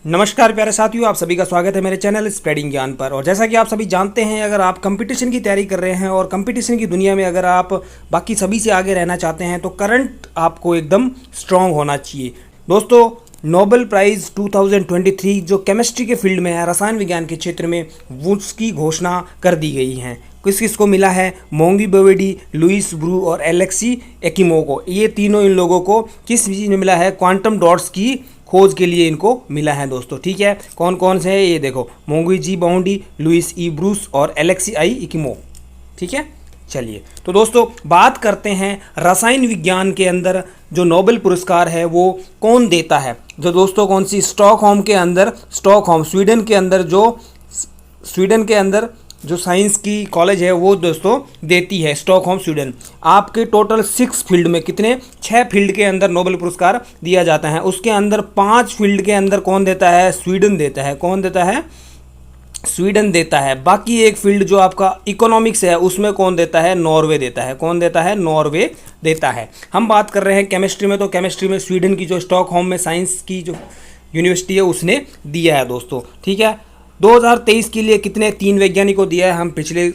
नमस्कार प्यारे साथियों, आप सभी का स्वागत है मेरे चैनल स्प्रेडिंग ज्ञान पर। और जैसा कि आप सभी जानते हैं, अगर आप कंपटीशन की तैयारी कर रहे हैं और कंपटीशन की दुनिया में अगर आप बाकी सभी से आगे रहना चाहते हैं तो करंट आपको एकदम स्ट्रांग होना चाहिए। दोस्तों, नोबेल प्राइज़ 2023 जो केमिस्ट्री के फील्ड में है, रसायन विज्ञान के क्षेत्र में, वो उसकी घोषणा कर दी गई है। किस किस को मिला है? मोंगी बोवेडी, लुइस ब्रू और एलेक्सी एकिमो को। ये तीनों इन लोगों को किस चीज़ में मिला है? क्वांटम डॉट्स की खोज के लिए इनको मिला है दोस्तों। ठीक है, कौन कौन से है ये देखो, मोंगी जी बोवेडी, लुइस ई ब्रूस और एलेक्सी आई एकिमो। ठीक है, चलिए तो दोस्तों बात करते हैं रसायन विज्ञान के अंदर जो नोबेल पुरस्कार है वो कौन देता है। जो दोस्तों कौन सी स्टॉकहोम के अंदर, स्टॉकहोम स्वीडन के अंदर जो साइंस की कॉलेज है वो दोस्तों देती है, स्टॉकहोम स्वीडन। आपके टोटल 6 फील्ड में कितने 6 फील्ड के अंदर नोबेल पुरस्कार दिया जाता है। उसके अंदर 5 फील्ड के अंदर कौन देता है? स्वीडन देता है। कौन देता है? स्वीडन देता है। बाकी एक फील्ड जो आपका इकोनॉमिक्स है उसमें कौन देता है? नॉर्वे देता है। कौन देता है? नॉर्वे देता है। हम बात कर रहे हैं केमिस्ट्री में, तो केमिस्ट्री में स्वीडन की जो स्टॉकहोम में साइंस की जो यूनिवर्सिटी है उसने दिया है दोस्तों। ठीक है, 2023 के लिए कितने 3 वैज्ञानिकों को दिया है हम पिछले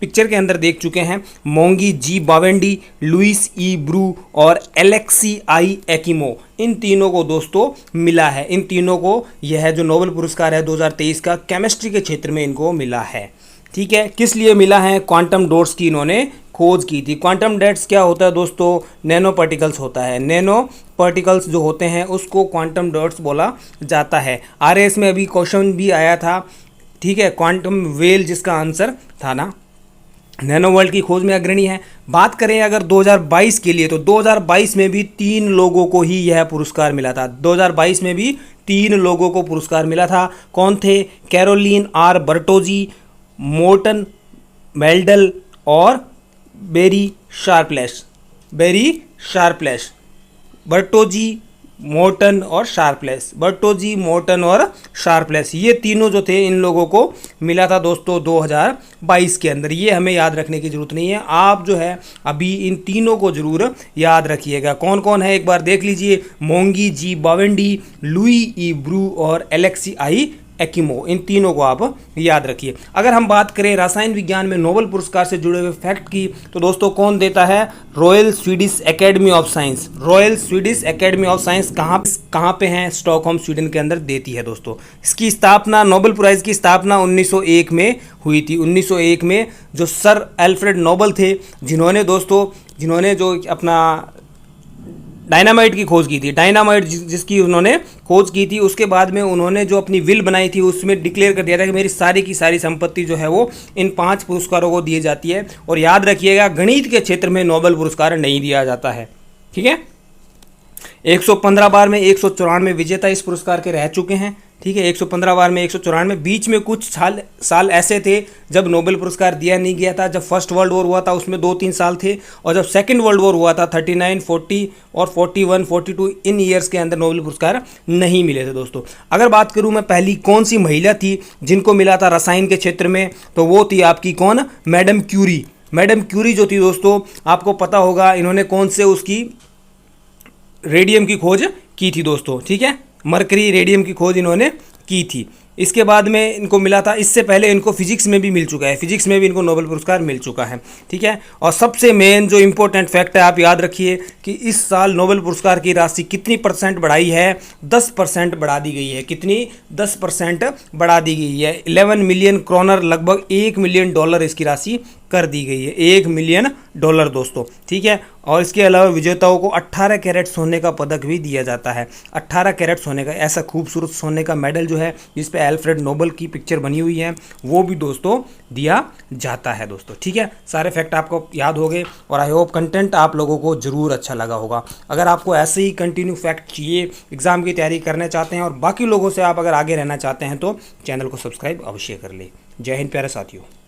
पिक्चर के अंदर देख चुके हैं। मोंगी जी बोवेडी, लुइस ई ब्रू और एलेक्सी आई एकिमो, इन तीनों को दोस्तों मिला है। इन तीनों को यह जो नोबेल पुरस्कार है 2023 का केमिस्ट्री के क्षेत्र में इनको मिला है। ठीक है, किस लिए मिला है? क्वांटम डॉट्स की इन्होंने खोज की थी। क्वांटम डॉट्स क्या होता है दोस्तों? नैनो पार्टिकल्स होता है। नैनो पार्टिकल्स जो होते हैं उसको क्वांटम डॉट्स बोला जाता है। आरएस में अभी क्वेश्चन भी आया था। ठीक है, क्वांटम वेल जिसका आंसर था ना, नैनो वर्ल्ड की खोज में अग्रणी है। बात करें अगर 2022 के लिए, तो 2022 में भी 3 लोगों को ही यह पुरस्कार मिला था। 2022 में भी 3 लोगों को पुरस्कार मिला था। कौन थे? Carolyn R Bertozzi, Morten Meldal और बेरी शार्पलेस। बर्टोजी, मोर्टन और शार्पलेस। बर्टोजी, मोर्टन और शार्पलेस, ये तीनों जो थे इन लोगों को मिला था दोस्तों 2022 के अंदर। ये हमें याद रखने की जरूरत नहीं है, आप जो है अभी इन तीनों को जरूर याद रखिएगा। कौन कौन है एक बार देख लीजिए, मोंगी जी बोवेडी, लुई ई ब्रू और एलेक्सी आई एकिमो, इन तीनों को आप याद रखिए। अगर हम बात करें रसायन विज्ञान में नोबेल पुरस्कार से जुड़े हुए फैक्ट की, तो दोस्तों कौन देता है? Royal Swedish academy of science. Royal Swedish academy of science कहाँ पे है? स्टॉकहोम स्वीडन के अंदर देती है दोस्तों। इसकी स्थापना, नोबेल प्राइज़ की स्थापना 1901 में हुई थी। 1901 में जो सर एल्फ्रेड नोबेल थे, जिन्होंने जो अपना डायनामाइट की खोज की थी, डायनामाइट जिसकी उन्होंने खोज की थी, उसके बाद में उन्होंने जो अपनी विल बनाई थी उसमें डिक्लेयर कर दिया था कि मेरी सारी की सारी संपत्ति जो है वो इन 5 पुरस्कारों को दी जाती है। और याद रखिएगा, गणित के क्षेत्र में नोबेल पुरस्कार नहीं दिया जाता है। ठीक है, 115 बार में 194 विजेता इस पुरस्कार के रह चुके हैं। ठीक है, 115 बार में 194। बीच में कुछ साल ऐसे थे जब नोबेल पुरस्कार दिया नहीं गया था। जब फर्स्ट वर्ल्ड वॉर हुआ था उसमें 2-3 साल थे, और जब सेकंड वर्ल्ड वॉर हुआ था 39, 40 और 41, 42, इन ईयर्स के अंदर नोबेल पुरस्कार नहीं मिले थे दोस्तों। अगर बात करूं मैं पहली कौन सी महिला थी जिनको मिला था रसायन के क्षेत्र में, तो वो थी आपकी कौन? Madam Curie. मैडम क्यूरी जो थी दोस्तों, आपको पता होगा इन्होंने कौन से उसकी रेडियम की खोज की थी दोस्तों। ठीक है, मरकरी रेडियम की खोज इन्होंने की थी। इसके बाद में इनको मिला था, इससे पहले इनको फिजिक्स में भी मिल चुका है। फिजिक्स में भी इनको नोबेल पुरस्कार मिल चुका है। ठीक है, और सबसे मेन जो इंपॉर्टेंट फैक्ट है आप याद रखिए कि इस साल नोबेल पुरस्कार की राशि कितनी % बढ़ाई है? 10% बढ़ा दी गई है। कितनी? 10% बढ़ा दी गई है। 11 मिलियन क्रोनर, लगभग $1 मिलियन इसकी राशि कर दी गई है। $1 मिलियन दोस्तों। ठीक है, और इसके अलावा विजेताओं को 18 कैरेट सोने का पदक भी दिया जाता है। 18 कैरेट सोने का ऐसा खूबसूरत सोने का मेडल जो है जिस पे अल्फ्रेड नोबेल की पिक्चर बनी हुई है, वो भी दोस्तों दिया जाता है दोस्तों। ठीक है, सारे फैक्ट आपको याद हो गए और आई होप कंटेंट आप लोगों को जरूर अच्छा लगा होगा। अगर आपको ऐसे ही कंटिन्यू फैक्ट चाहिए, एग्जाम की तैयारी करना चाहते हैं और बाकी लोगों से आप अगर आगे रहना चाहते हैं, तो चैनल को सब्सक्राइब अवश्य कर ले। जय हिंद प्यारे साथियों।